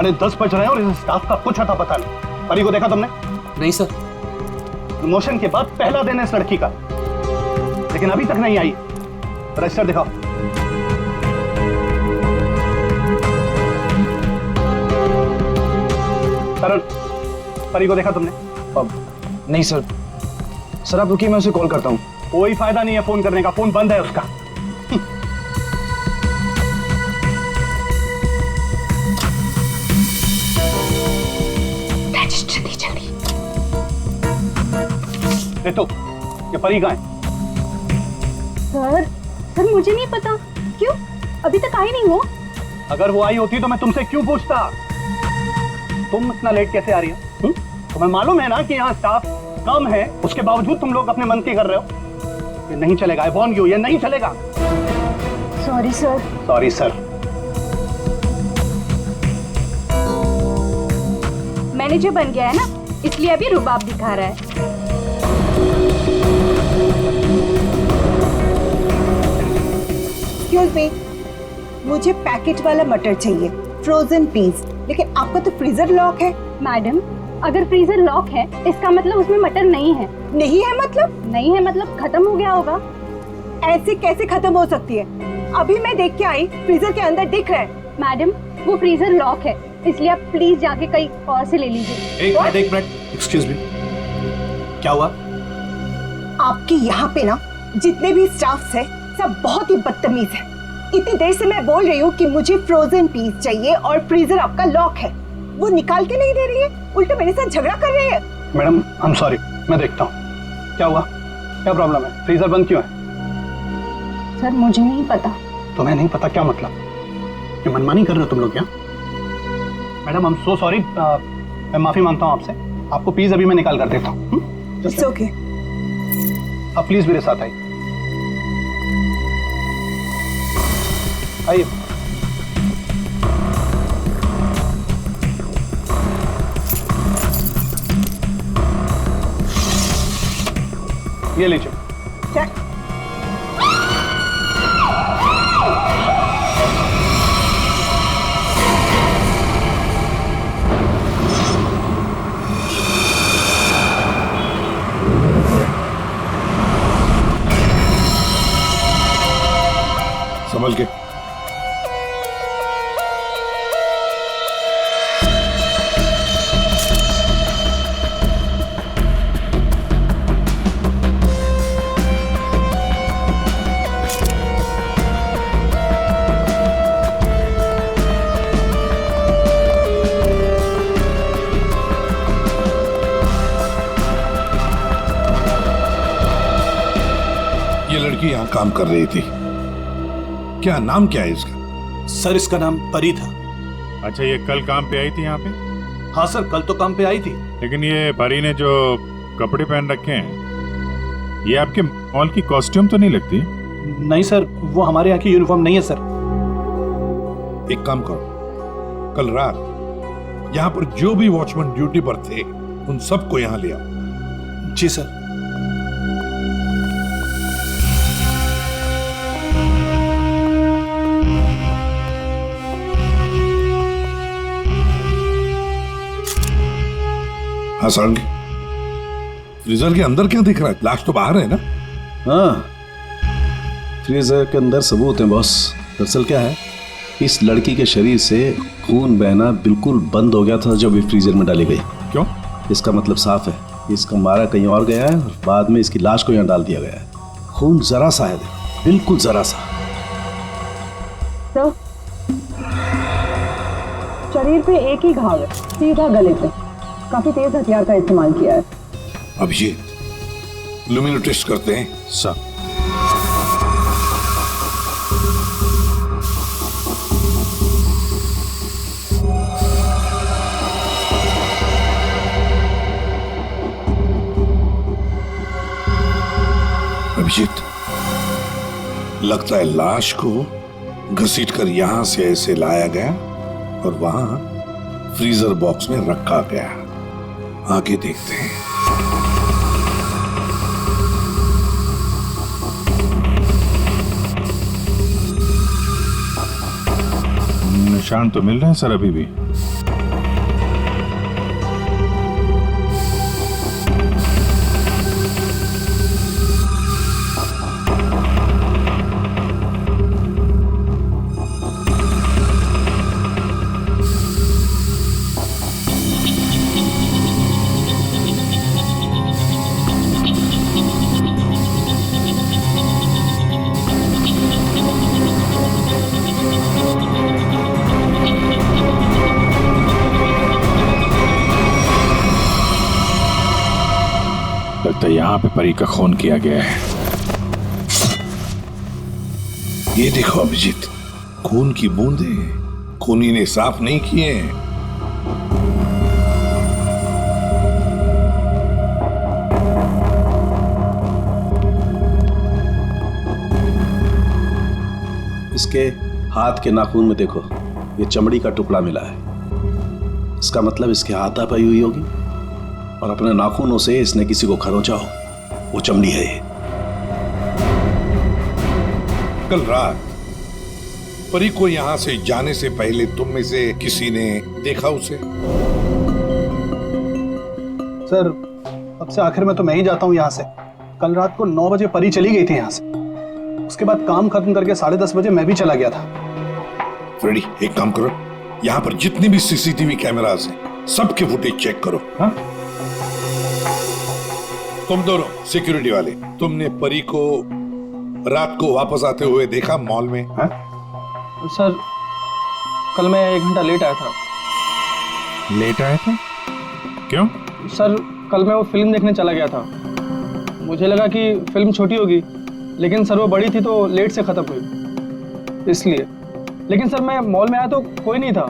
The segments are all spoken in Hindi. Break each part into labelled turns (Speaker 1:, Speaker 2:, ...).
Speaker 1: 10:30 बज रहे हैं और इस स्टाफ का कुछ अता पता नहीं। परी को देखा तुमने?
Speaker 2: नहीं सर।
Speaker 1: प्रमोशन के बाद पहला दिन है इस लड़की का, लेकिन अभी तक नहीं आई। रजिस्टर दिखाओ। करण, परी को देखा तुमने?
Speaker 2: नहीं सर। सर आप रुकिए, मैं उसे कॉल करता हूँ।
Speaker 1: कोई फायदा नहीं है फोन करने का, फोन बंद है उसका। तो ये परी कहाँ है?
Speaker 3: सर मुझे नहीं पता। क्यों? अभी तक आई नहीं हो?
Speaker 1: अगर वो आई होती तो मैं तुमसे क्यों पूछता? तुम इतना लेट कैसे आ रही हो? तुम्हें मालूम है ना कि यहाँ स्टाफ कम है, उसके बावजूद तुम लोग अपने मन की कर रहे हो। ये नहीं चलेगा। आई वॉर्न यू, ये नहीं चलेगा।
Speaker 3: Sorry sir.
Speaker 1: Sorry sir.
Speaker 3: Manager बन गया है ना, इसलिए अभी रुबाब दिखा रहा है।
Speaker 4: एक्सक्यूज मी, मुझे पैकेट वाला मटर चाहिए, फ्रोजन पीस। लेकिन आपका तो फ्रीजर लॉक है।
Speaker 3: मैडम, अगर फ्रीजर लॉक है इसका मतलब उसमें मटर नहीं है।
Speaker 4: नहीं है मतलब?
Speaker 3: नहीं है मतलब खत्म हो गया होगा।
Speaker 4: ऐसे कैसे खत्म हो सकती है? अभी मैं देख के आई, फ्रीजर के अंदर दिख रहा है।
Speaker 3: मैडम, वो फ्रीजर लॉक है, इसलिए आप प्लीज जाके कहीं और से ले लीजिए।
Speaker 1: एक मिनट, एक्सक्यूज मी, क्या हुआ?
Speaker 4: आपके यहाँ पे ना जितने भी स्टाफ्स हैं सब बहुत ही बदतमीज है। इतनी देर से मैं बोल रही हूँ कि मुझे फ्रोजन पीस चाहिए और फ्रीजर आपका लॉक है, वो निकाल के नहीं दे रही है, उल्टा मेरे साथ झगड़ा कर रही है।
Speaker 1: मैडम आई एम सॉरी, मैं देखता हूँ क्या हुआ, क्या प्रॉब्लम है, फ्रीजर बंद क्यों है?
Speaker 3: सर मुझे नहीं पता।
Speaker 1: तुम्हें नहीं पता क्या मतलब? ये मनमानी कर रहे हो तुम लोग क्या? Madam I am so sorry, मैं माफी मांगता हूँ आपसे। आपको प्लीज अभी मैं निकाल कर देता हूँ।
Speaker 4: It's okay.
Speaker 1: अब प्लीज मेरे साथ आइए। आइए। ये लीजिए।
Speaker 5: समझ गए? ये लड़की यहां काम कर रही थी, क्या नाम क्या है इसका?
Speaker 1: सर इसका नाम परी था।
Speaker 6: अच्छा, ये कल काम पे आई थी यहाँ पे?
Speaker 1: हाँ सर, कल तो काम पे आई थी।
Speaker 6: लेकिन ये परी ने जो कपड़े पहन रखे हैं, ये आपके मॉल की कॉस्ट्यूम तो नहीं लगती?
Speaker 1: नहीं सर, वो हमारे यहाँ की यूनिफॉर्म नहीं है सर।
Speaker 5: एक काम करो, कल रात यहाँ पर जो भी वॉचमैन ड्यूटी पर थे उन सबको यहाँ ले आओ।
Speaker 1: जी सर।
Speaker 5: हाँ सारंगी, फ्रीजर के अंदर क्या दिख रहा है? लाश तो बाहर है ना?
Speaker 7: हाँ, फ्रीजर के अंदर सबूत है बॉस। दरअसल क्या है, इस लड़की के शरीर से खून बहना बिल्कुल बंद हो गया था जब ये फ्रीजर में डाली गई।
Speaker 6: क्यों?
Speaker 7: इसका मतलब साफ है, इसका मारा कहीं और गया है और बाद में इसकी लाश को यहाँ डाल दिया गया है। खून जरा सा है, बिल्कुल जरा सा।
Speaker 8: तो शरीर पे एक ही घाव है, सीधा गले पे। काफी तेज हथियार का इस्तेमाल किया है।
Speaker 5: अब ये लुमिनो टेस्ट करते हैं
Speaker 6: सर।
Speaker 5: अभिजीत, लगता है लाश को घसीटकर यहां से ऐसे लाया गया और वहां फ्रीजर बॉक्स में रखा गया। आगे देखते हैं।
Speaker 6: निशान तो मिल रहे हैं सर अभी भी। लगता है यहाँ पे परी का खून किया गया है।
Speaker 5: ये देखो अभिजीत, खून की बूंदे खूनी ने साफ नहीं किए हैं।
Speaker 7: इसके हाथ के नाखून में देखो, ये चमड़ी का टुकड़ा मिला है। इसका मतलब इसके हाथापाई हुई होगी और अपने नाखूनों से इसने किसी को खरोंचा हो, वो चमड़ी है ये।
Speaker 5: कल रात परी को यहाँ से जाने से पहले तुम में से किसी ने देखा उसे?
Speaker 1: सर, अब से आखिर में तो मैं ही जाता हूँ यहाँ से। कल रात को 9 बजे परी चली गई थी यहाँ से। उसके बाद काम खत्म करके 10:30 बजे मैं भी चला गया था।
Speaker 5: फ्रेडी, एक काम करो, यहाँ पर जितने भी सीसीटीवी कैमरास हैं सबके फुटेज चेक करो। हाँ? तुम दोनों सिक्योरिटी वाले, तुमने परी को रात को वापस आते हुए देखा मॉल में? हाँ?
Speaker 2: सर, कल मैं 1 घंटा लेट आया था।
Speaker 6: लेट आए थे? क्यों?
Speaker 2: सर, कल मैं वो फिल्म देखने चला गया था। मुझे लगा कि फिल्म छोटी होगी, लेकिन सर वो बड़ी थी तो लेट से खत्म हुई, इसलिए। लेकिन सर मैं मॉल में आया तो कोई नहीं था,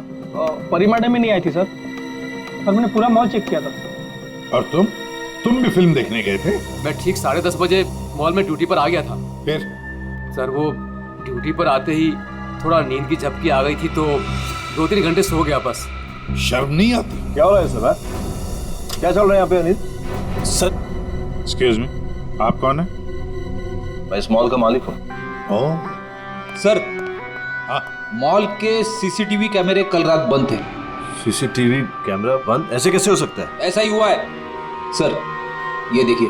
Speaker 2: परी मैडम भी नहीं आई थी सर, और मैंने पूरा मॉल चेक किया था।
Speaker 5: और तुम भी फिल्म देखने गए थे?
Speaker 9: मैं ठीक 10:30 बजे मॉल में ड्यूटी पर आ गया था।
Speaker 5: फिर?
Speaker 9: सर वो ड्यूटी पर आते ही थोड़ा नींद की झपकी आ गई थी तो 2-3 घंटे सो गया बस।
Speaker 5: शर्म नहीं आती?
Speaker 7: क्या हो रहा है सर? क्या चल रहा है यहाँ पे अनिल?
Speaker 6: सर, एक्सक्यूज मी, आप कौन है?
Speaker 7: मैं इस मॉल का मालिक हूँ।
Speaker 10: सर,
Speaker 5: हाँ?
Speaker 10: मॉल के सीसीटीवी कैमरे कल रात बंद थे।
Speaker 7: सीसीटीवी कैमरा बंद? ऐसे कैसे हो सकता है?
Speaker 10: ऐसा ही हुआ है सर, ये देखिए।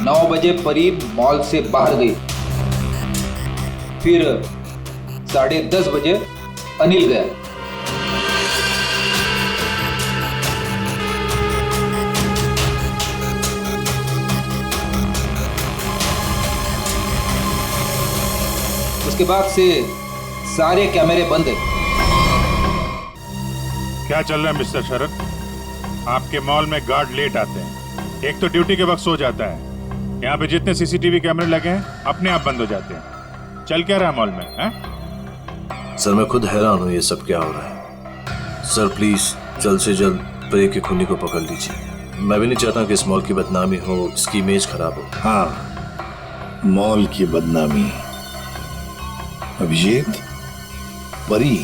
Speaker 10: नौ बजे परी मॉल से बाहर गई, फिर 10:30 बजे अनिल गया। उसके बाद से सारे कैमरे बंद हैं।
Speaker 6: क्या चल रहा है मिस्टर शरद? आपके मॉल में गार्ड लेट आते हैं, एक तो ड्यूटी के वक्त सो जाता है, यहाँ पे जितने सीसीटीवी कैमरे लगे हैं अपने आप बंद हो जाते हैं। चल क्या रहा है मॉल में? है?
Speaker 11: सर मैं खुद हैरान हूँ ये सब क्या हो रहा है। सर प्लीज जल्द से जल्द परी के खूनी को पकड़ लीजिए। मैं भी नहीं चाहता कि इस मॉल की बदनामी हो, इसकी इमेज खराब हो।
Speaker 5: हाँ, मॉल की बदनामी। अभिजीत, परी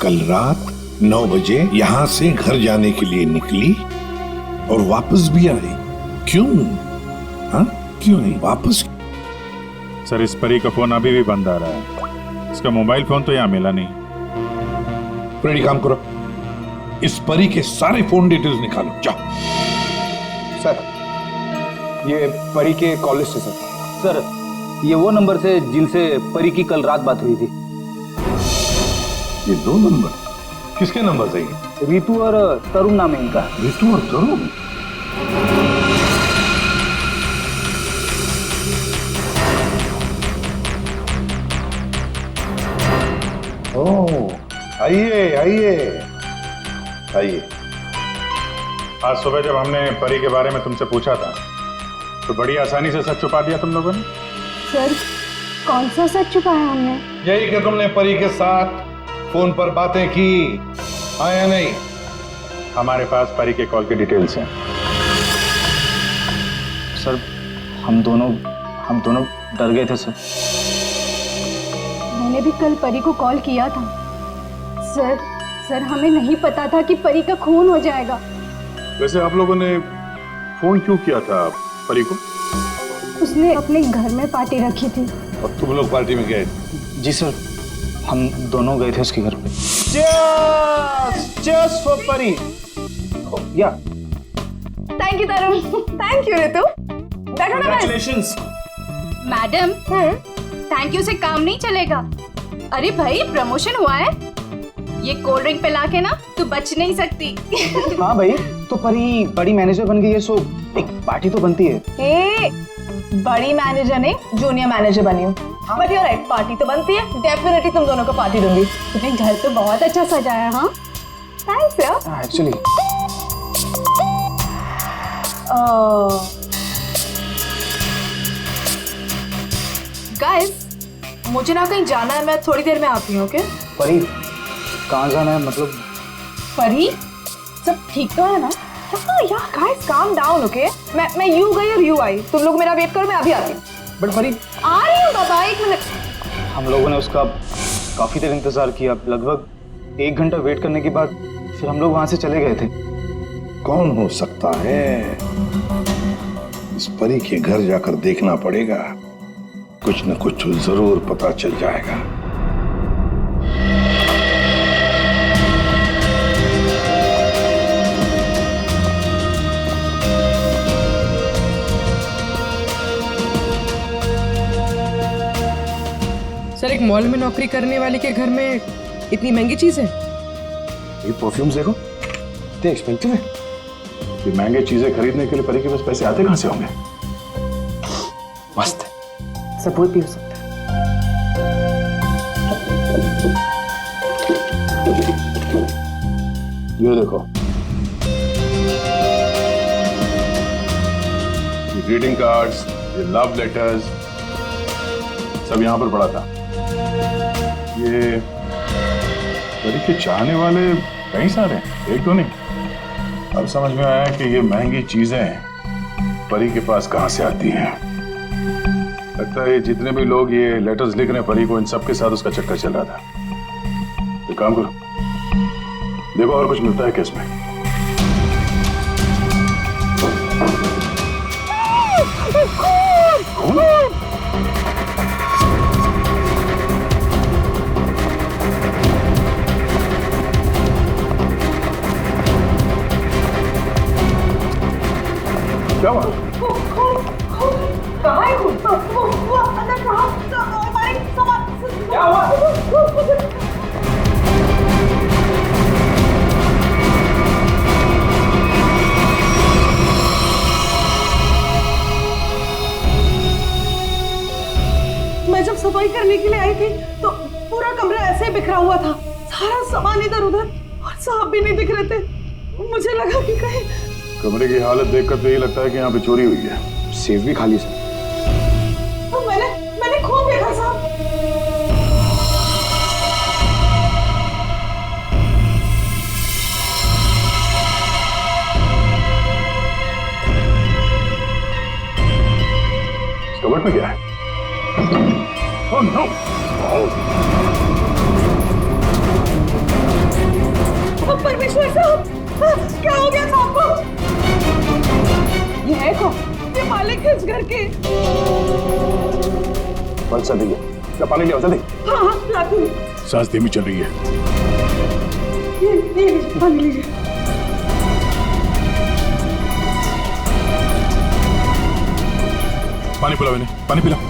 Speaker 5: कल रात 9 बजे यहाँ से घर जाने के लिए निकली और वापस भी आई। क्यों? हाँ, क्यों नहीं वापस?
Speaker 6: सर, इस परी का फोन अभी भी बंद आ रहा है, इसका मोबाइल फोन तो यहाँ मिला नहीं।
Speaker 5: फ्रेडी, काम करो, इस परी के सारे फोन डिटेल्स निकालो, जाओ।
Speaker 2: सर, ये परी के कॉल लिस्ट है सर। ये वो नंबर से जिनसे परी की कल रात बात हुई थी।
Speaker 5: ये 2 नंबर किसके नंबर थे?
Speaker 2: रितु और तरुण नाम है इनका।
Speaker 5: रितु और तरुण? ओह, आइए आइए आइए।
Speaker 6: आज सुबह जब हमने परी के बारे में तुमसे पूछा था तो बड़ी आसानी से सच छुपा दिया तुम लोगों ने।
Speaker 3: सर, कौन सा सच छुपाया हमने?
Speaker 5: यही कि तुमने परी के साथ फोन पर बातें की, हाँ या नहीं?
Speaker 6: हमारे पास परी के कॉल की डिटेल्स हैं।
Speaker 2: सर, हम दोनों डर गए थे सर।
Speaker 3: मैंने भी कल परी को कॉल किया था। सर हमें नहीं पता था कि परी का खून हो जाएगा।
Speaker 6: वैसे आप लोगों ने फोन क्यों किया था परी को?
Speaker 3: उसने अपने घर में पार्टी रखी थी।
Speaker 5: और तुम लोग पार्टी में गए?
Speaker 2: जी सर, हम दोनों गए थे उसके घर पे।
Speaker 1: Cheers for परी। या
Speaker 8: thank you Tarun, thank you Ritu. बैठो ना बस।
Speaker 3: मैडम, थैंक यू से काम नहीं चलेगा। अरे भाई, प्रमोशन हुआ है, ये कोल्ड ड्रिंक पिला के ना तू बच नहीं सकती।
Speaker 2: हाँ भाई, तो परी बड़ी मैनेजर बन गई है, सो एक पार्टी तो बनती है।
Speaker 8: ए, बड़ी मैनेजर ने जूनियर मैनेजर बनी हूँ, बट यू राइट, पार्टी तो बनती है। डेफिनेटली तुम दोनों को पार्टी दूंगी।
Speaker 3: तूने घर तो बहुत अच्छा सजाया। हाँ
Speaker 8: थैंक्स यार।
Speaker 2: एक्चुअली
Speaker 8: गाइस, मुझे ना कहीं जाना है, मैं थोड़ी देर में आती हूँ। ओके
Speaker 2: परी, कहाँ जाना है? मतलब
Speaker 8: परी, सब ठीक तो है ना? या गाइस काम डाउन। ओके, मैं यू गई और यू आई, तुम लोग मेरा वेट करो, मैं अभी आती हूँ।
Speaker 2: बट परी,
Speaker 8: आ रही हूँ बाबा, एक मिनट।
Speaker 2: हम लोगों ने उसका काफी देर इंतजार किया, लगभग 1 घंटा वेट करने के बाद फिर हम लोग वहां से चले गए थे।
Speaker 5: कौन हो सकता है? इस परी के घर जाकर देखना पड़ेगा, कुछ न कुछ जरूर पता चल जाएगा।
Speaker 12: सर, एक मॉल में नौकरी करने वाले के घर में इतनी महंगी चीज है?
Speaker 5: ये परफ्यूम्स देखो, इतने एक्सपेंसिव है। ये महंगे चीजें खरीदने के लिए परी के पास पैसे आते कहां से होंगे?
Speaker 2: मस्त है,
Speaker 8: सब कोई पी सकता है।
Speaker 5: ये देखो, ये ग्रीटिंग कार्ड्स, ये लव लेटर्स सब यहां पर पड़ा था। ये परी के चाहने वाले कई सारे हैं, एक तो नहीं। अब समझ में आया कि ये महंगी चीजें परी के पास कहां से आती हैं। लगता है जितने भी लोग ये लेटर्स लिख रहे हैं परी को, इन सब के साथ उसका चक्कर चल रहा था। एक काम करो, देखो और कुछ मिलता है क्या इसमें। क्या हुआ?
Speaker 8: कहाँ है खून? वो अंदर कहाँ? हमारे सामान क्या हुआ? मैं जब सफाई करने के लिए आई थी तो पूरा कमरा ऐसे ही बिखरा हुआ था, सारा सामान इधर उधर, और सांप भी नहीं दिख रहे थे। मुझे लगा कि कहीं
Speaker 5: कमरे की हालत देखकर तो यही लगता है कि यहाँ पे चोरी हुई है।
Speaker 2: सेफ भी खाली से।
Speaker 8: तो मैंने खून देखा साहब।
Speaker 5: कबर्ड में क्या है? Oh no!
Speaker 8: परमेश्वर साहब, क्या हो गया साहब को? ये है कौन? ये मालिक है इस घर के।
Speaker 5: बस चल रही है, क्या पानी लिया जल्दी।
Speaker 8: हाँ हाँ, लाती हूँ।
Speaker 5: सांस धीमी चल रही है।
Speaker 8: ये लीजिए, पानी लीजिए।
Speaker 5: पानी पिलाओ इन्हें, पानी पिलाओ।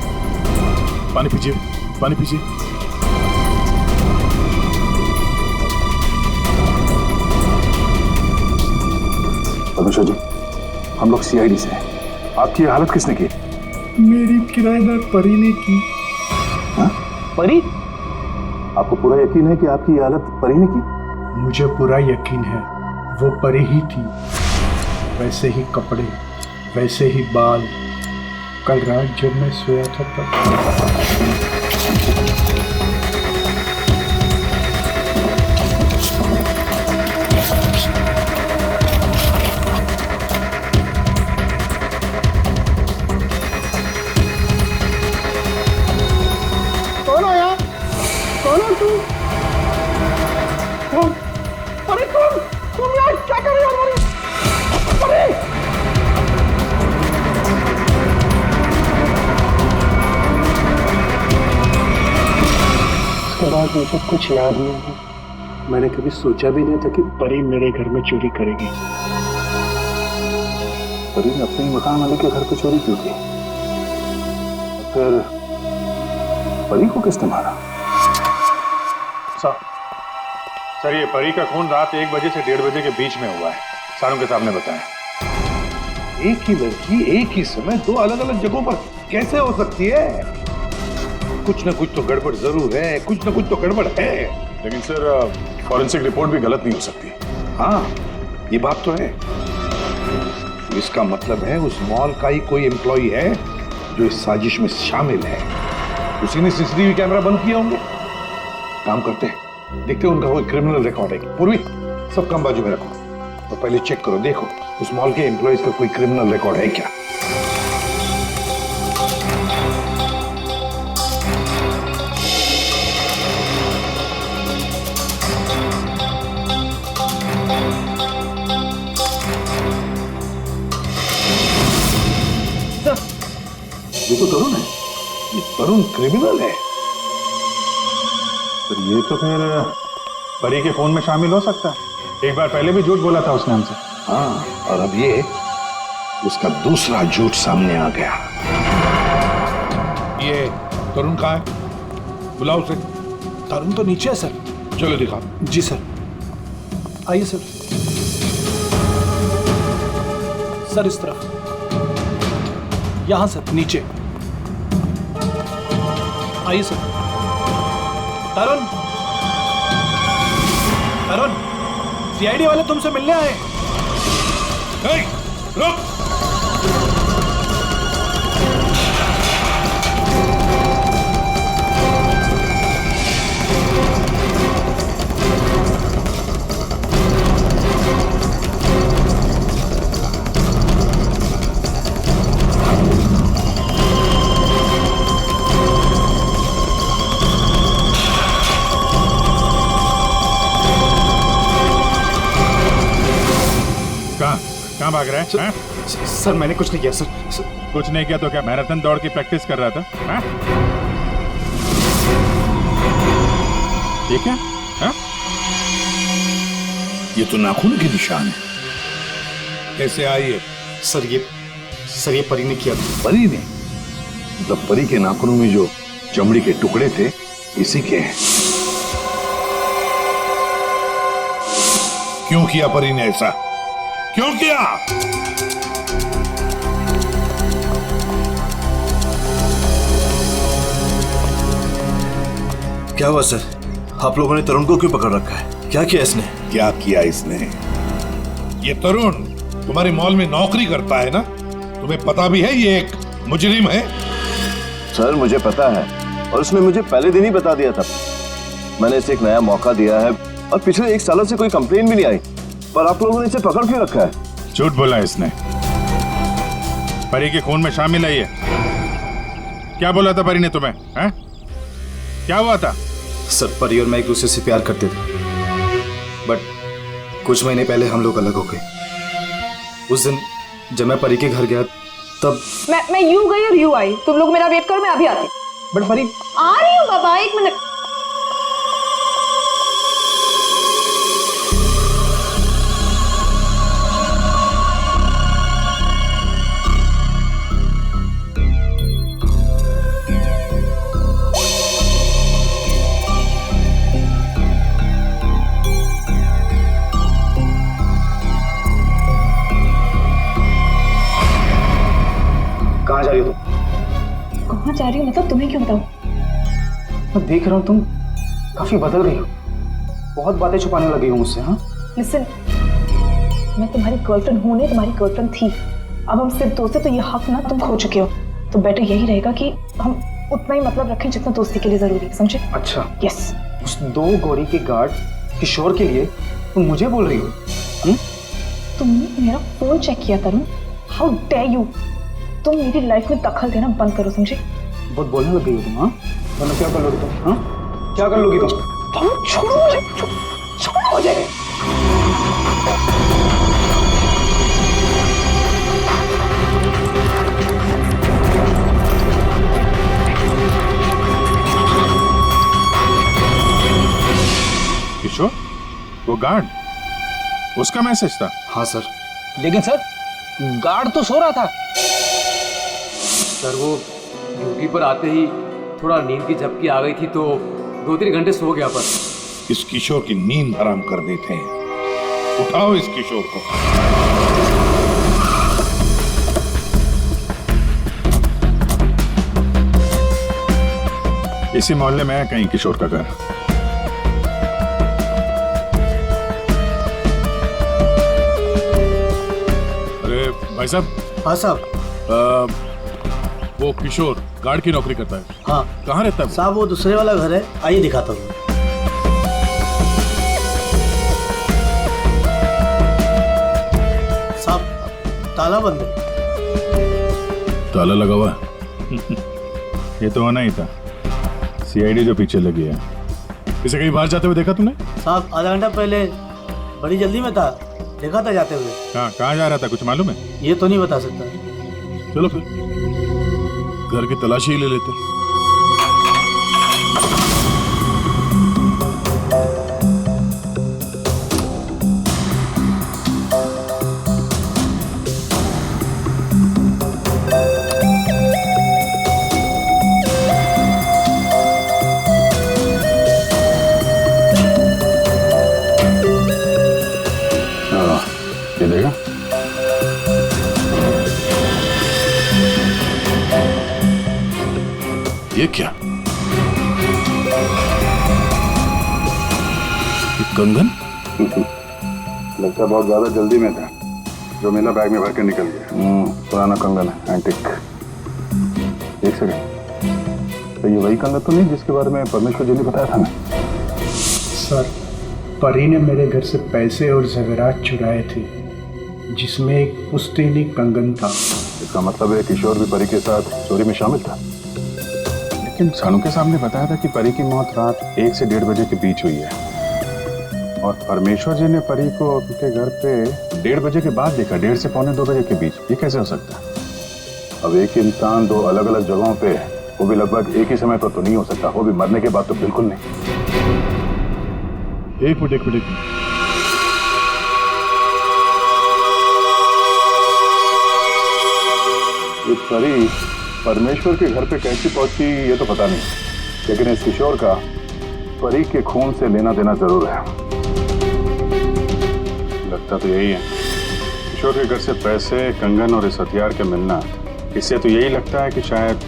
Speaker 5: पानी पीजिए, पानी पीजिए। परमेश्वर जी, हम लोग सीआईडी से हैं। आपकी ये हालत किसने की?
Speaker 1: मेरी किराएदार परी ने की।
Speaker 5: हाँ?
Speaker 2: परी?
Speaker 5: आपको पूरा यकीन है कि आपकी ये हालत परी ने की?
Speaker 1: मुझे पूरा यकीन है, वो परी ही थी। वैसे ही कपड़े, वैसे ही बाल। कल रात जब मैं सोया था तब।
Speaker 8: कौन आया? कौन हो तू? कौन? अरे तुम यार क्या कर रहे हो हमारे? अरे!
Speaker 1: उसके बाद मुझे कुछ याद नहीं है। मैंने कभी सोचा भी नहीं था कि परी मेरे घर में चोरी करेगी।
Speaker 5: परी ने अपने ही मकान वाले के घर पे चोरी क्यों की? फिर परी को किसने मारा?
Speaker 6: सर ये परी का खून रात 1 बजे से 1:30 बजे के बीच में हुआ है, सारों के सामने बताया।
Speaker 5: एक ही लड़की एक ही समय 2 अलग अलग जगहों पर कैसे हो सकती है? कुछ ना कुछ तो गड़बड़ जरूर है, कुछ ना कुछ तो गड़बड़ है।
Speaker 6: लेकिन सर फॉरेंसिक रिपोर्ट भी गलत नहीं हो सकती।
Speaker 5: हाँ, ये बात तो है। इसका मतलब है उस मॉल का ही कोई एम्प्लॉई है जो इस साजिश में शामिल है। उसी ने सीसीटीवी कैमरा बंद किया होंगे। काम करते हैं, देखते हैं उनका कोई क्रिमिनल रिकॉर्ड है। पूर्वी, सब काम बाजू में रखो, तो पहले चेक करो, देखो उस मॉल के एम्प्लॉइज का कोई क्रिमिनल रिकॉर्ड है क्या। ये तो तरुण है, ये तरुण क्रिमिनल है।
Speaker 6: तो ये तो फिर परी के खून में शामिल हो सकता है। एक बार पहले भी झूठ बोला था उसने हमसे।
Speaker 5: हाँ, और अब ये उसका दूसरा झूठ सामने आ गया। ये तरुण कहाँ है? बुलाओ उसे।
Speaker 2: तरुण तो नीचे है सर।
Speaker 5: चलो दिखा।
Speaker 2: जी सर। आइए सर। सर इस तरफ, यहां सर, नीचे आइए सर। तरुण, तरुण, सीआईडी वाले तुमसे मिलने आए।
Speaker 5: रुक।
Speaker 6: कहाँ भाग रहा है?
Speaker 2: सर मैंने कुछ नहीं किया सर।
Speaker 6: कुछ नहीं किया तो क्या मैराथन दौड़ की प्रैक्टिस कर रहा था? हाँ? ये क्या? हाँ?
Speaker 5: ये तो नाखून के निशान है। कैसे आई है?
Speaker 2: सर ये परी ने किया था।
Speaker 5: परी ने? मतलब परी के नाखूनों में जो चमड़ी के टुकड़े थे इसी के हैं। क्यों किया परी ने ऐसा? क्यों किया?
Speaker 11: क्या हुआ सर? आप लोगों ने तरुण को क्यों पकड़ रखा है? क्या किया इसने?
Speaker 5: क्या किया इसने? ये तरुण तुम्हारे मॉल में नौकरी करता है ना? तुम्हें पता भी है ये एक मुजरिम है?
Speaker 11: सर मुझे पता है, और उसने मुझे पहले दिन ही बता दिया था। मैंने इसे एक नया मौका दिया है और पिछले 1 सालों से कोई कंप्लेन भी नहीं आई, पर आप लोगों ने इसे पकड़ क्यों रखा है?
Speaker 6: झूठ बोला इसने। परी के खून में शामिल है ये। क्या बोला था परी ने तुम्हें? हैं? क्या हुआ था?
Speaker 2: सर परी और मैं एक दूसरे से प्यार करते थे, बट कुछ महीने पहले हम लोग अलग हो गए। उस दिन जब मैं परी के घर गया तब
Speaker 8: मैं यूं गई और यूं आई। तुम लोग मेरा वेट करो, मैं अभी आती।
Speaker 2: बट परी
Speaker 8: आ रही हूँ बाबा, 1 मिनट।
Speaker 2: कहाँ जा रही हो तुम?
Speaker 8: कहाँ जा रही हूँ मतलब तुम्हें क्यों बताऊँ?
Speaker 2: मैं देख रहा हूँ तुम काफी बदल गई हो, बहुत बातें छुपाने लगी हो मुझसे। हाँ
Speaker 8: लिसन, मैं तुम्हारी गर्लफ्रेंड हूँ नहीं, तुम्हारी गर्लफ्रेंड थी। अब हम सिर्फ दोस्त हैं, तो ये हक ना तुम खो चुके हो। तो बेटर यही रहेगा कि हम उतना ही मतलब रखें जितना दोस्ती के लिए जरूरी है, समझे?
Speaker 2: अच्छा।
Speaker 8: यस।
Speaker 2: उस 2 गोरी के गार्ड किशोर के लिए तुम मुझे बोल रही हो?
Speaker 8: तुमने मेरा फोन चेक किया तरुण, हाउ डेयर यू। तुम मेरी लाइफ में दखल देना बंद करो, समझे?
Speaker 2: बहुत बोलने लग गई हो तुम। हाँ, वरना क्या कर लोगी तुम? हाँ, क्या कर लोगी तुम?
Speaker 8: छोड़ो मुझे, छोड़ो मुझे।
Speaker 6: किशोर, वो गार्ड, उसका मैसेज था?
Speaker 2: हाँ सर, लेकिन सर गार्ड तो सो रहा था।
Speaker 9: सर वो ड्यूटी पर आते ही थोड़ा नींद की झपकी आ गई थी तो 2-3 घंटे सो गया, पर
Speaker 5: इस किशोर की नींद हराम कर देते हैं। उठाओ इस किशोर को।
Speaker 6: इसी मोहल्ले में है कहीं किशोर का घर। अरे भाई साहब।
Speaker 13: हाँ साहब।
Speaker 6: वो किशोर गार्ड की नौकरी करता है।
Speaker 13: हाँ।
Speaker 6: कहाँ रहता है
Speaker 13: साहब वो दूसरे वाला घर है, आइए दिखाता हूँ। साहब ताला बंद है।
Speaker 6: ताला लगा हुआ है। ये तो होना ही था, सीआईडी जो पीछे लगी है। इसे कहीं बाहर जाते हुए देखा तूने?
Speaker 13: साहब आधा घंटा पहले बड़ी जल्दी में था, देखा था जाते हुए।
Speaker 6: कहाँ जा रहा था, कुछ मालूम है?
Speaker 13: ये तो नहीं बता सकता।
Speaker 6: चलो फिर घर की तलाशी ही ले लेते। ये देगा।
Speaker 5: ये क्या?
Speaker 6: ये कंगन?
Speaker 5: लगता बहुत ज्यादा जल्दी में था, जो मेरा बैग में भर के निकल गया। पुराना कंगन है, एंटिक। एक सेकंड, तो ये वही कंगन तो नहीं जिसके बारे में परमेश्वर जी ने बताया था ना?
Speaker 1: सर, परी ने मेरे घर से पैसे और ज़ेवरात चुराए थे, जिसमें एक पुश्तैनी कंगन था।
Speaker 5: इसका मतलब है किशोर भी परी के साथ चोरी में शामिल था।
Speaker 6: लेकिन सानू के सामने बताया था कि परी की मौत रात 1 से 1:30 बजे के बीच हुई है, और परमेश्वर जी ने परी को उनके घर पे 1:30 बजे के बाद देखा, 1:30 से 1:45 बजे के बीच। ये कैसे हो सकता है?
Speaker 5: अब एक इंसान दो अलग अलग जगहों पे, वो भी लगभग एक ही समय पर तो नहीं हो सकता, वो भी मरने के बाद तो बिल्कुल नहीं।
Speaker 6: एक मिनट।
Speaker 5: ये परी परमेश्वर के घर पे कैसी पहुंची ये तो पता नहीं, लेकिन इस किशोर का परी के खून से लेना देना जरूर है। लगता तो यही है। किशोर के घर से पैसे, कंगन और इस हथियार के मिलना, इससे तो यही लगता है कि शायद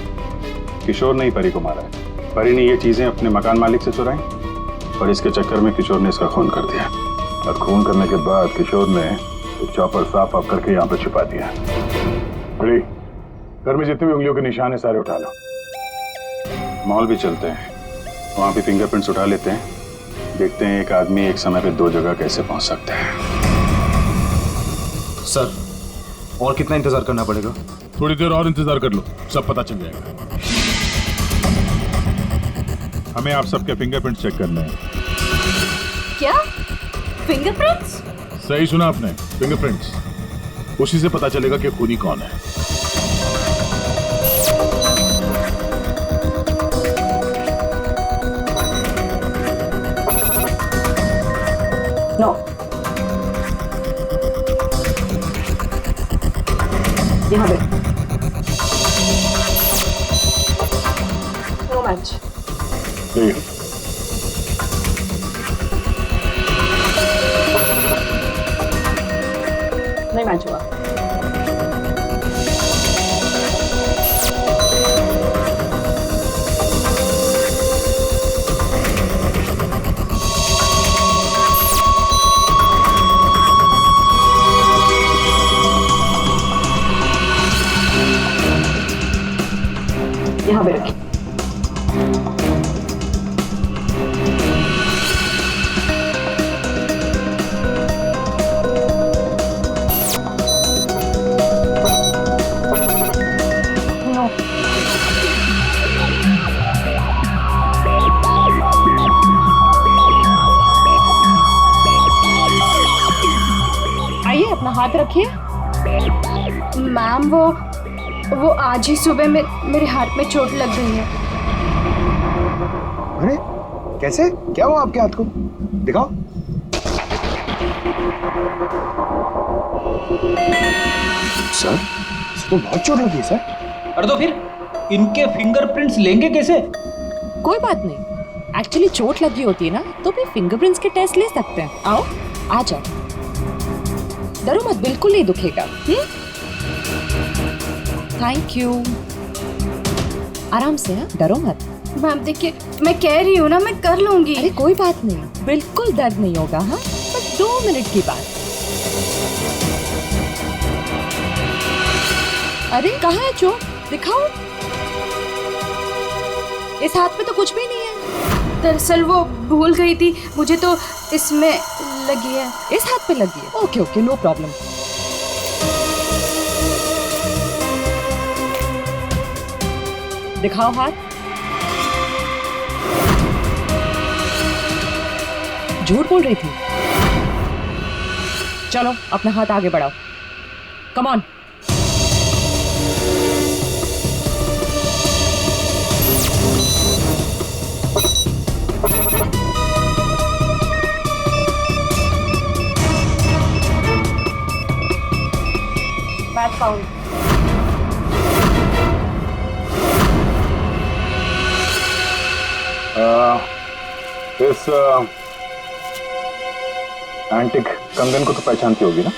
Speaker 5: किशोर ने ही परी को मारा है। परी ने ये चीजें अपने मकान मालिक से चुराई, और इसके चक्कर में किशोर ने इसका खून कर दिया, और खून करने के बाद किशोर ने चॉपर साफ आप करके यहाँ पे छुपा दिया। बड़ी घर में जितने भी उंगलियों के निशान है सारे उठा लो। मॉल भी चलते हैं, वहां भी फिंगरप्रिंट्स उठा लेते हैं, देखते हैं एक आदमी एक समय पे 2 जगह कैसे पहुंच सकता है।
Speaker 11: सर और कितना इंतजार करना पड़ेगा?
Speaker 6: थोड़ी देर और इंतजार कर लो, सब पता चल जाएगा। हमें आप सबके फिंगरप्रिंट्स चेक करने हैं।
Speaker 3: क्या फिंगरप्रिंट्स?
Speaker 6: सही सुना आपने, फिंगरप्रिंट्स। उसी से पता चलेगा कि खूनी कौन है।
Speaker 8: नो, यहाँ पे नो मैच। नहीं मैच हुआ। यहाँ पे रखिए।
Speaker 3: आइए अपना हाथ रखिए। मैम वो आज ही सुबह में मेरे हाथ में चोट लग गई है।
Speaker 2: अरे कैसे, क्या हुआ आपके हाथ को? दिखाओ। सर इसको बहुत चोट लगी है सर।
Speaker 10: अरे तो फिर इनके फिंगरप्रिंट्स लेंगे कैसे?
Speaker 12: कोई बात नहीं,
Speaker 14: एक्चुअली चोट लगी होती है ना तो भी फिंगरप्रिंट्स के टेस्ट ले सकते हैं। आओ आ जाओ, डरो मत, बिल्कुल नहीं दुखेगा। थैंक यू, आराम से, हाँ डरो मत।
Speaker 3: मैम देखिए, मैं कह रही हूँ ना, मैं कर लूंगी।
Speaker 14: अरे कोई बात नहीं, बिल्कुल दर्द नहीं होगा। हाँ बस 2 मिनट की बात। अरे कहाँ है चोट, दिखाओ। इस हाथ पे तो कुछ भी नहीं है।
Speaker 3: दरअसल वो भूल गई थी, मुझे तो इसमें लगी है।
Speaker 14: इस हाथ पे लगी है? Okay okay, no problem. दिखाओ हाथ। झूठ बोल रही थी। चलो अपना हाथ आगे बढ़ाओ, कम ऑन। Back count.
Speaker 6: इस एंटिक कंगन को तो पहचानती होगी ना?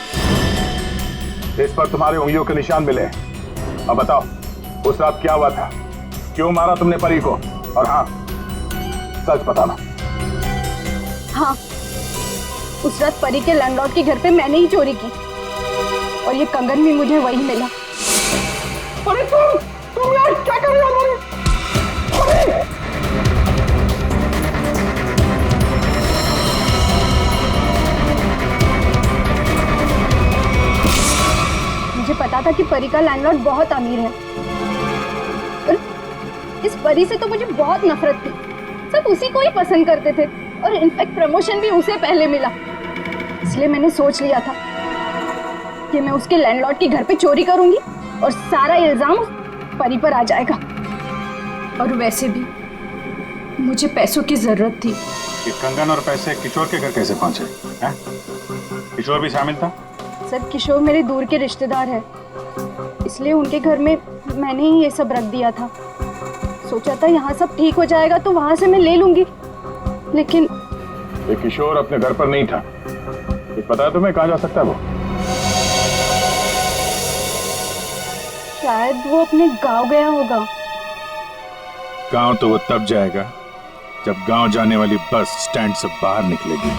Speaker 6: इस पर तुम्हारे उंगलियों के निशान मिले हैं। अब बताओ, उस रात क्या हुआ था? क्यों मारा तुमने परी को? और हाँ, सच बताना।
Speaker 3: हाँ, उस रात परी के लैंडलॉर्ड के घर पे मैंने ही चोरी की और ये कंगन भी मुझे वही मिला।
Speaker 2: अरे तुम यार क्या कर रहे हो?
Speaker 3: मुझे पता था कि परी का लैंडलॉर्ड बहुत अमीर है। इस परी से तो मुझे बहुत नफरत थी। सब उसी को ही पसंद करते थे और इनफैक्ट प्रमोशन भी उसे पहले मिला। इसलिए मैंने सोच लिया था कि मैं उसके लैंडलॉर्ड के घर पे चोरी करूंगी और सारा इल्जाम उस परी पर आ जाएगा। और वैसे भी मुझे पैसों की जरूरत थी।
Speaker 6: ये कंगन और पैसे किशोर के घर कैसे पहुंचे? हैं? किशोर भी शामिल था?
Speaker 3: सर, किशोर मेरे दूर के रिश्तेदार है, इसलिए उनके घर में मैंने ही ये सब रख दिया था। सोचा था यहाँ सब ठीक हो जाएगा तो वहां से मैं ले लूंगी, लेकिन
Speaker 6: ये किशोर अपने घर पर नहीं था। ये पता है तुम्हें कहाँ जा सकता है वो?
Speaker 3: शायद वो अपने गांव गया होगा।
Speaker 6: गांव तो वो तब जाएगा जब गांव जाने वाली बस स्टैंड से बाहर निकलेगी।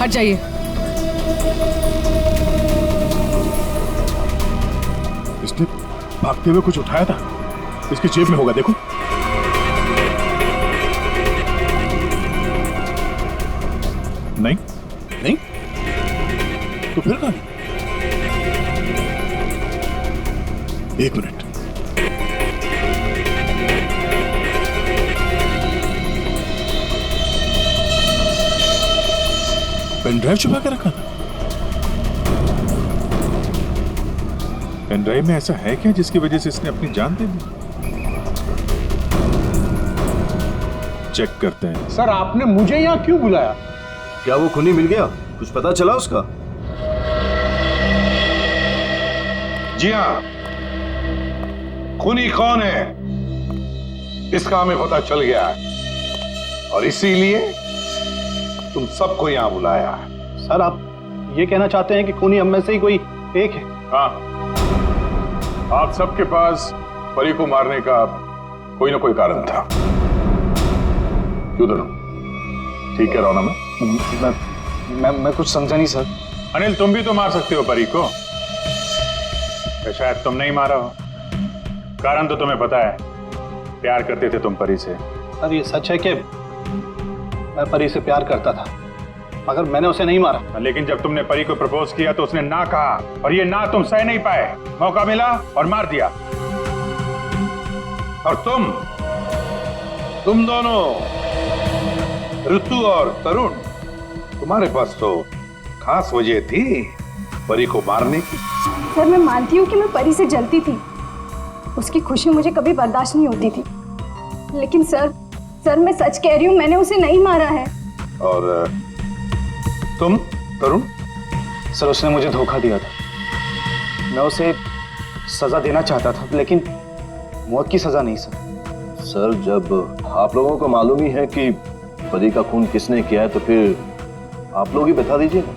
Speaker 12: हट जाइए।
Speaker 6: इसने भागते हुए कुछ उठाया था, इसकी जेब में होगा, देखो। नहीं नहीं तो फिर कहां? एक मिनट, पेन ड्राइव छुपा के रखा था। पेन ड्राइव में ऐसा है क्या जिसकी वजह से इसने अपनी जान दे दी? चेक करते हैं।
Speaker 2: सर, आपने मुझे यहाँ क्यों बुलाया?
Speaker 11: क्या वो खूनी मिल गया? कुछ पता चला उसका?
Speaker 5: जी हाँ, खूनी कौन है इसका हमें पता चल गया है और इसीलिए तुम सबको यहां बुलाया है।
Speaker 1: सर आप ये कहना चाहते हैं कि खूनी हम में से ही कोई एक है?
Speaker 5: हाँ, आप सबके पास परी को मारने का कोई ना कोई कारण था। क्यों धर्म, ठीक कह रहा हूं ना
Speaker 2: मैं कुछ समझा नहीं सर।
Speaker 6: अनिल, तुम भी तो मार सकते हो परी को, या शायद तुम नहीं मारा हो। कारण तो तुम्हें पता है, प्यार करते थे तुम परी से।
Speaker 1: सर ये सच है कि मैं परी से प्यार करता था, मगर मैंने उसे नहीं मारा।
Speaker 6: लेकिन जब तुमने परी को प्रपोज किया तो उसने ना कहा, और ये ना तुम सह नहीं पाए। मौका मिला और मार दिया।
Speaker 5: और तुम दोनों, ऋतु और तरुण, तुम्हारे पास तो खास वजह थी परी को मारने की।
Speaker 3: सर मैं मानती हूँ कि मैं परी से जलती थी, उसकी खुशी मुझे कभी बर्दाश्त नहीं होती थी, लेकिन सर मैं सच कह रही हूँ, मैंने उसे नहीं मारा है।
Speaker 5: और तुम तरुण?
Speaker 2: सर उसने मुझे धोखा दिया था, मैं उसे सजा देना चाहता था, लेकिन मौत की सजा नहीं सर।
Speaker 11: सर जब आप लोगों को मालूम ही है कि परी का खून किसने किया है तो फिर आप लोग ही बता दीजिए ना।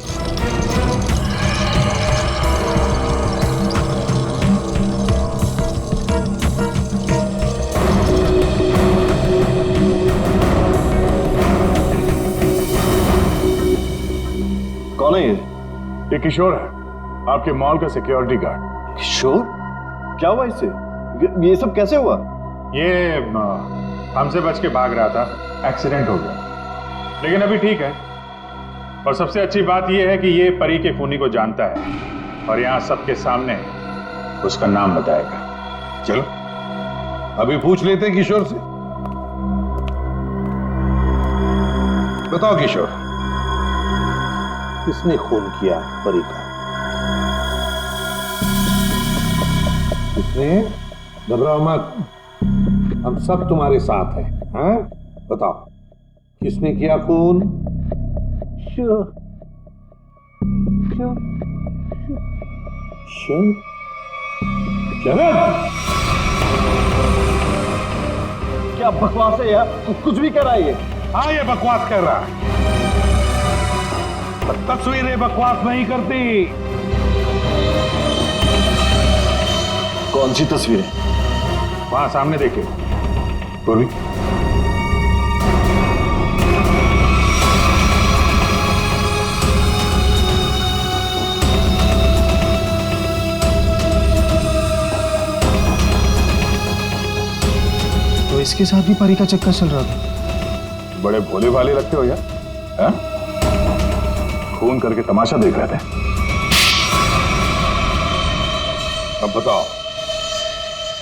Speaker 11: कौन है
Speaker 6: ये किशोर है, आपके मॉल का सिक्योरिटी गार्ड।
Speaker 11: किशोर? क्या हुआ इससे? ये सब कैसे हुआ?
Speaker 6: ये हमसे बच के भाग रहा था, एक्सीडेंट हो गया, लेकिन अभी ठीक है। और सबसे अच्छी बात यह है कि ये परी के खूनी को जानता है और यहाँ सबके सामने उसका नाम बताएगा।
Speaker 5: चलो अभी पूछ लेते हैं किशोर से। बताओ किशोर, किसने खून किया परी का? किसने? घबराओ मत, हम सब तुम्हारे साथ हैं। हाँ? बताओ किसने किया खून? शरद,
Speaker 11: क्या बकवास है यार, कुछ भी कर रहा है ये।
Speaker 5: हाँ ये बकवास कर रहा है, तस्वीरें बकवास नहीं करती।
Speaker 11: कौन सी तस्वीरें?
Speaker 6: वहां सामने देखिए पूर्वी।
Speaker 2: तो इसके साथ भी परी का चक्कर चल रहा था।
Speaker 6: बड़े भोले भाले लगते हो यार, है? खून करके तमाशा देख रहे थे।
Speaker 5: अब बताओ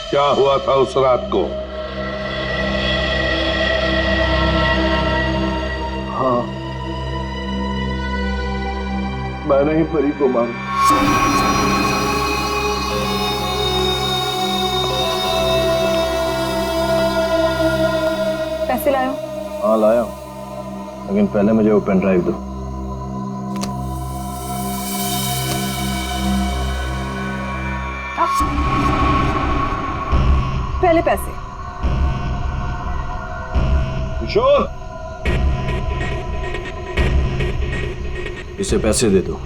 Speaker 5: क्या हुआ था उस रात को?
Speaker 11: हाँ, मैंने ही परी को मारा।
Speaker 8: पैसे लायो?
Speaker 11: हाँ लाया, लेकिन पहले मुझे वो पेन ड्राइव दो।
Speaker 8: पहले पैसे।
Speaker 11: किशोर, इसे पैसे दे दो।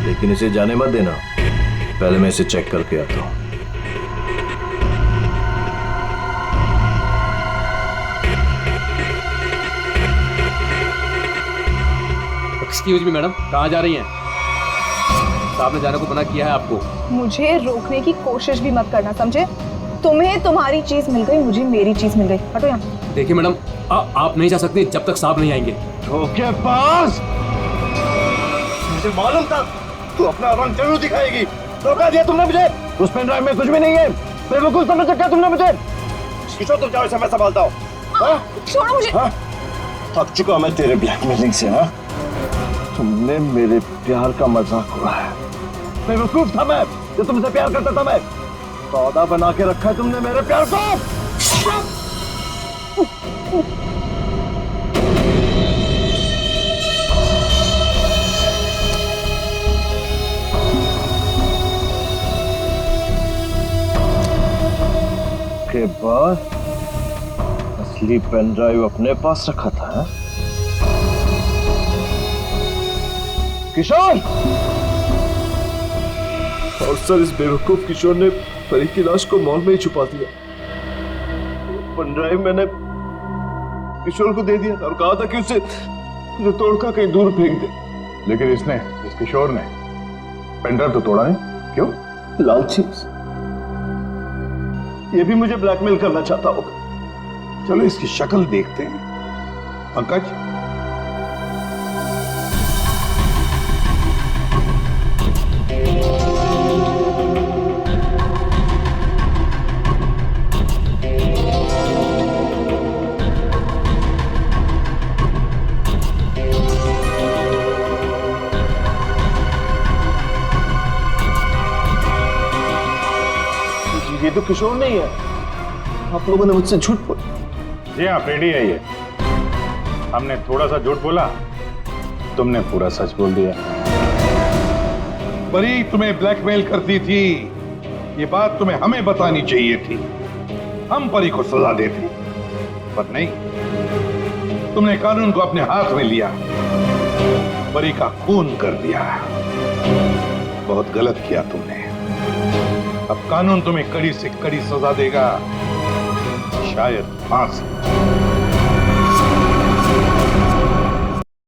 Speaker 11: लेकिन इसे जाने मत देना, पहले मैं इसे चेक करके आता हूं।
Speaker 9: एक्सक्यूज मी मैडम, कहाँ जा रही हैं? साहब ने जाने को मना किया है आपको।
Speaker 8: मुझे रोकने की कोशिश भी मत करना, समझे? तुम्हें तुम्हारी चीज मिल गई, मुझे मेरी चीज मिल गई। हटो यहाँ।
Speaker 9: देखिए मैडम, आप नहीं जा सकती जब तक साहब नहीं आएंगे।
Speaker 11: धोखेबाज! मुझे मालूम था तू अपना रंग जरूर दिखाएगी। धोखा दिया तुमने मुझे। उस पेन ड्राइव में कुछ भी नहीं है। बेवकूफ समझ रखा तुमने मुझे। किशोर तुम जाओ, इसे मैं संभालता हूँ।
Speaker 8: छोड़ो मुझे।
Speaker 11: थक चुका मैं तेरे ब्लैकमेलिंग से। हाँ, तुमने मेरे प्यार का मजाक उड़ाया। बेवकूफ था मैं जो तुमसे प्यार करता था। मैं सौदा बना के रखा है तुमने मेरे प्यार को। उसके बाद असली पेन ड्राइव अपने पास रखा था, हा? किशोर!
Speaker 15: और सर इस बेवकूफ किशोर ने परी की लाश को मॉल में ही छुपा दिया। पेन ड्राइव मैंने किशोर को दे दिया था और कहा था कि उसे तोड़कर कहीं दूर फेंक दे।
Speaker 6: लेकिन इस किशोर ने पेनड्राइव तो तोड़ा नहीं, क्यों?
Speaker 15: लालची। ये भी मुझे ब्लैकमेल करना चाहता होगा।
Speaker 5: चलो इसकी शक्ल देखते हैं। पंकज,
Speaker 15: ये तो किशोर नहीं है। आप लोगों ने मुझसे झूठ बोला।
Speaker 6: जी हाँ, फ्रेडी है ये। हमने थोड़ा सा झूठ बोला, तुमने पूरा सच बोल दिया।
Speaker 5: परी तुम्हें ब्लैकमेल करती थी, ये बात तुम्हें हमें बतानी चाहिए थी। हम परी को सजा देते, पर नहीं, तुमने कानून को अपने हाथ में लिया, परी का खून कर दिया। बहुत गलत किया तुमने। अब कानून तुम्हें कड़ी से कड़ी सजा देगा, शायद फांसी।